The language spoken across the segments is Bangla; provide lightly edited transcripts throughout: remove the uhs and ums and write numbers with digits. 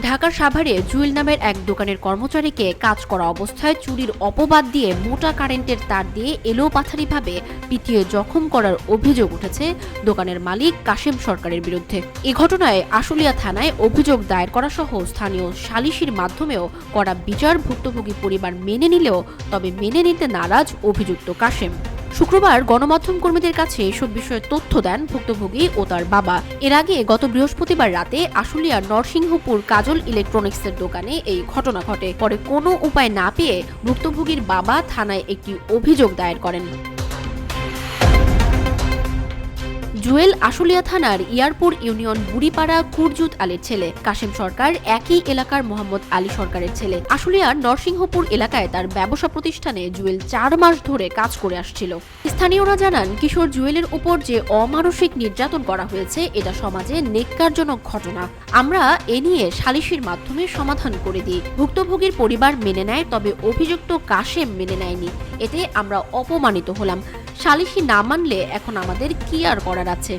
ঢাকার সাভারে জুয়েল নামের এক দোকানের কর্মচারীকে কাজ করা অবস্থায় চুরির অপবাদ দিয়ে মোটা কারেন্টের তার দিয়ে এলোপাথারিভাবে পিটিয়ে জখম করার অভিযোগ উঠেছে দোকানের মালিক কাশেম সরকারের বিরুদ্ধে। এ ঘটনায় আশুলিয়া থানায় অভিযোগ দায়ের করা সহ স্থানীয় সালিসির মাধ্যমেও করা বিচার ভুক্তভোগী পরিবার মেনে নিলেও তবে মেনে নিতে নারাজ অভিযুক্ত কাশেম। শুক্রবার গণমাধ্যম কর্মীদের কাছে এসব বিষয়ে তথ্য দেন ভুক্তভোগী ও তার বাবা। এর আগে গত বৃহস্পতিবার রাতে আশুলিয়ার নরসিংহপুর কাজল ইলেকট্রনিক্সের দোকানে এই ঘটনা ঘটে। পরে কোনো উপায় না পেয়ে ভুক্তভোগীর বাবা থানায় একটি অভিযোগ দায়ের করেন। জুয়েল আশুলিয়া থানার ইয়ারপুর ইউনিয়ন বুড়িপাড়া কুরজুত আলীর ছেলে। কাশেম সরকার একই এলাকার মোহাম্মদ আলী সরকারের ছেলে। আশুলিয়ার নরসিংহপুর এলাকায় তার ব্যবসা প্রতিষ্ঠানে জুয়েল ৪ মাস ধরে কাজ করে আসছিল। স্থানীয়রা জানান, কিশোর জুয়েলের উপর যে অমানসিক নির্যাতন করা হয়েছে এটা সমাজে নেক্কারজনক ঘটনা। আমরা এ নিয়ে সালিসির মাধ্যমে সমাধান করে দিই। ভুক্তভোগীর পরিবার মেনে নেয়, তবে অভিযুক্ত কাশেম মেনে নেয়নি। এতে আমরা অপমানিত হলাম। সালিসি না মানলে এখন আমাদের কি আর করার আছে।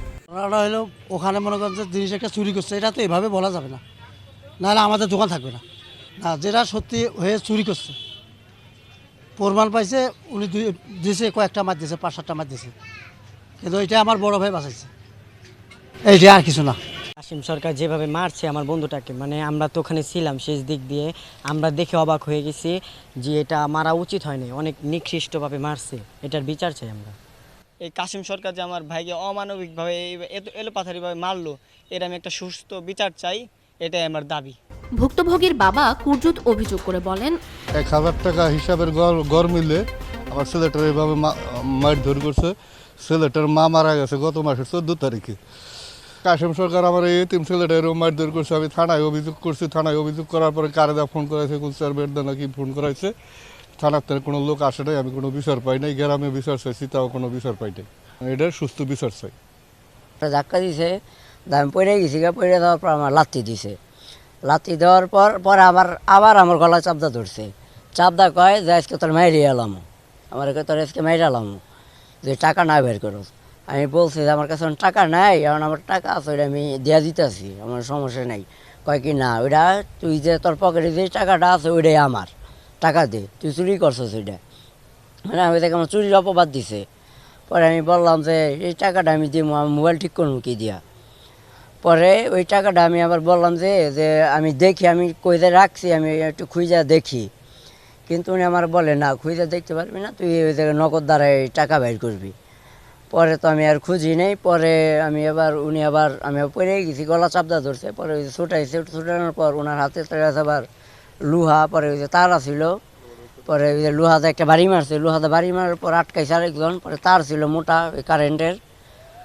হলো ওখানে মনে করেন যে জিনিস একটা চুরি করছে, এটা তো এভাবে বলা যাবে না, নাহলে আমাদের দোকান থাকবে না। না, যেটা সত্যি হয়ে চুরি করছে প্রমাণ পাইছে, উনি দিয়েছে, কয়েকটা মাছ দিয়েছে, ৫-৭টা মাছ দিয়েছে, কিন্তু এটা আমার বড় ভাই বাঁচাইছে, এইটা আর কিছু না। কাশেম সরকার যেভাবে মারছে আমার বন্ধুটাকে, মানে আমরা তো ওখানে ছিলাম শেষ দিক দিয়ে, আমরা দেখে অবাক হয়ে গেছি যে এটা মারা উচিত হয়নি, অনেক নিকৃষ্টভাবে মারছে, এটার বিচার চাই আমরা। এই কাশেম সরকার যে আমার ভাইকে অমানবিকভাবে এলোপাথারিভাবে মারলো, এর আমি একটা সুস্থ বিচার চাই, এটাই আমার দাবি। ভুক্তভোগীর বাবা কুরজুত অভিযোগ করে বলেন, ১,০০০ টাকা হিসাবের গড় মিলে আমার ছেলেটার এইভাবে মারধর করছে। ছেলেটার মা মারা গেছে গত মাসের 14 তারিখে। কাশেম সরকার আমার এই এতিম ছেলেটা এরকম মারধর করছে। আমি থানায় অভিযোগ করছি। থানায় অভিযোগ করার পরে কারেদা ফোন করাইছে, কুলচার বেড়দা নাকি ফোন করাইছে। থানার থেকে কোনো লোক আসে নাই, আমি কোনো বিচার পাই নাই। গ্রামে বিচার চাইছি, তাও কোনো বিচার পাই নাই। এটার সুস্থ বিচার চাই। ধাক্কা দিছে, আমি পড়ে গেছি, পড়ে দেওয়ার পর আমার লাত্তি দিছে। লাত্তি দেওয়ার পরে আবার আমার গলায় চাপদা ধরছে। চাপদা কয় যে আজকে তোর মাইরে এলাম, আমার তোর আজকে মাইরে এলাম, যে টাকা না বের করো। আমি বলছি যে আমার কাছে টাকা নাই, কারণ আমার টাকা আছে, ওইটা আমি দেওয়া দিতেছি, আমার সমস্যা নেই। কয় কি না, ওইটা তুই যে তোর পকেটে যে টাকাটা আছে ওইটাই আমার, টাকা দে, তুই চুরি করছিস ওইটা। মানে আমি দেখে আমার চুরির অপবাদ দিছে। পরে আমি বললাম যে এই টাকাটা আমি দিব, আমি মোবাইল ঠিক করবো কি দিয়া। পরে ওই টাকাটা আমি আবার বললাম যে আমি দেখি, আমি কইতে রাখছি, আমি একটু খুঁজে দেখি। কিন্তু উনি আমার বলে না, খুঁজে দেখতে পারবি না, তুই ওই জায়গায় নগদ দ্বারাই টাকা বের করবি। পরে তো আমি আর খুঁজি নেই। পরে আমি আমি পড়ে গেছি, গলা চাপদা ধরছে। পরে ওই যে ছুটানোর পর ওনার হাতে আবার লোহা, পরে ওই যে তারা ছিল, পরে ওই যে লোহাতে একটা বাড়ি মারছে, লোহাতে বাড়ি মারার পর আটকাইছে আরেকজন। পরে তার ছিল মোটা ওই কারেন্টের,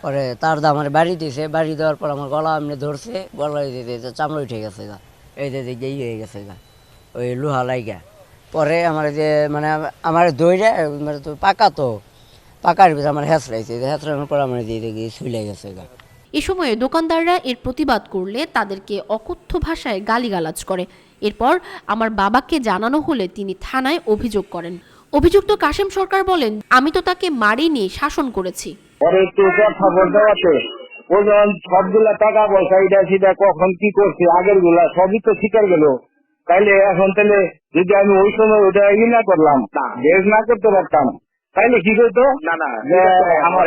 পরে তার দা আমার বাড়ি দিয়েছে। বাড়ি দেওয়ার পর আমার গলা এমনি ধরছে, গলায় দিতে চামড়া উঠে গেছে গা, এই যে এই হয়ে গেছে গা, ওই লোহা লাইগা। পরে আমার যে মানে আমার দইটা মানে তো পাকার ভিতরে আমার হেঁচড়াইছে, হেঁচড়ানোর পর আমার দিয়ে শুলে গেছে গা। এ সময়ে দোকানদাররা এর প্রতিবাদ করলে তাদেরকে অকথ্য ভাষায় গালিগালাজ করে। এরপর আমার বাবাকে জানানো হলে তিনি থানায় অভিযোগ করেন। অভিযুক্ত কাশেম সরকার বলেন, আমি তো তাকে মারিনি, শাসন করেছি। ওই যখন সবগুলা টাকা পয়সা এটা সেটা কখন কি করছে আগের গুলা সবই তো শিকার গেল। তাইলে এখন তাহলে যদি আমি ওই সময় ওটা না করলাম, বেশ না করতে পারতাম, তাইলে কি করতো আমার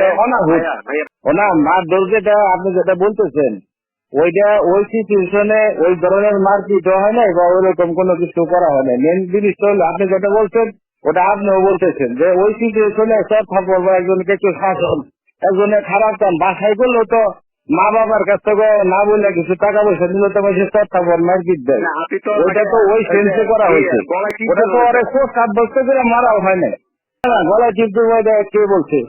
ওনা মার দোষ যেটা আপনি যেটা বলতেছেন, ওইটা ওই সিচুয়েশনে ওই ধরনের মারপিট হয় নাই বা ওইরকম কোনো কিছু করা হয় নাই। মেন জিনিসটা হলো আপনি যেটা বলছেন ওটা আপনিও বলতেছেন যে ওই সিচুয়েশনে সব থাকবো একজনকে একটু শাসন, একজনের খারাপ কাম বাসায় করলো তো মা বাবার কাছ থেকে না বললে কিছু টাকা পয়সা দিলে তো সব থাকবো মারপিট দেয়। ওইটা তো ওই সেন্সে করা হয়েছে, ওটা তো অনেক সাব্যস্ত করে মারাও হয় না। গলায় টিপ দেবো কে বলছে?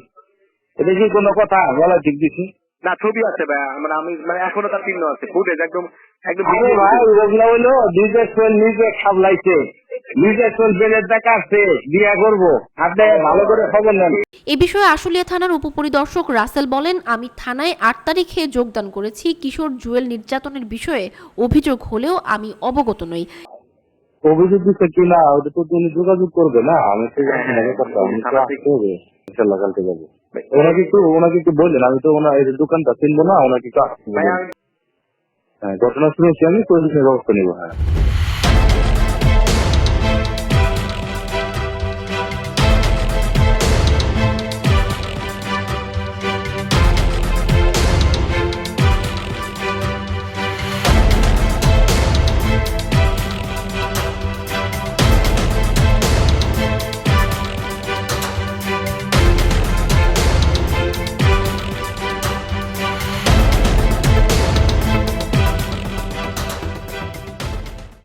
এটা কি কোনো কথা? গলায় টিপ দিছি না, ছবি আছে ভাই, মানে আমি মানে এখনো তার চিহ্ন আছে, ফুটেজ একদম একদম। ভাই ওগুলা হইলো নিজে সামলাইছে, নিজে বেলের টাকা আসছে দিয়া করবো, আপনি ভালো করে খবর নেন। এ বিষয়ে আশুলিয়া থানার উপপরিদর্শক রাসেল বলেন, আমি থানায় ৮ তারিখে যোগদান করেছি। কিশোর জুয়েল নির্যাতনের বিষয়ে অভিযোগ হলেও আমি অবগত নই। অভিযোগ দিচ্ছে কিনা ওটা তো তুমি যোগাযোগ করবে না, আমি তো ইনশাল্লাহ কালকে যাবো। ওনাকে একটু বললেন, আমি তো ওনার দোকানটা চিনবো না, ওনাকে একটু ঘটনা শুনেছি আমি, পুলিশের ব্যবস্থা নিবো। হ্যাঁ।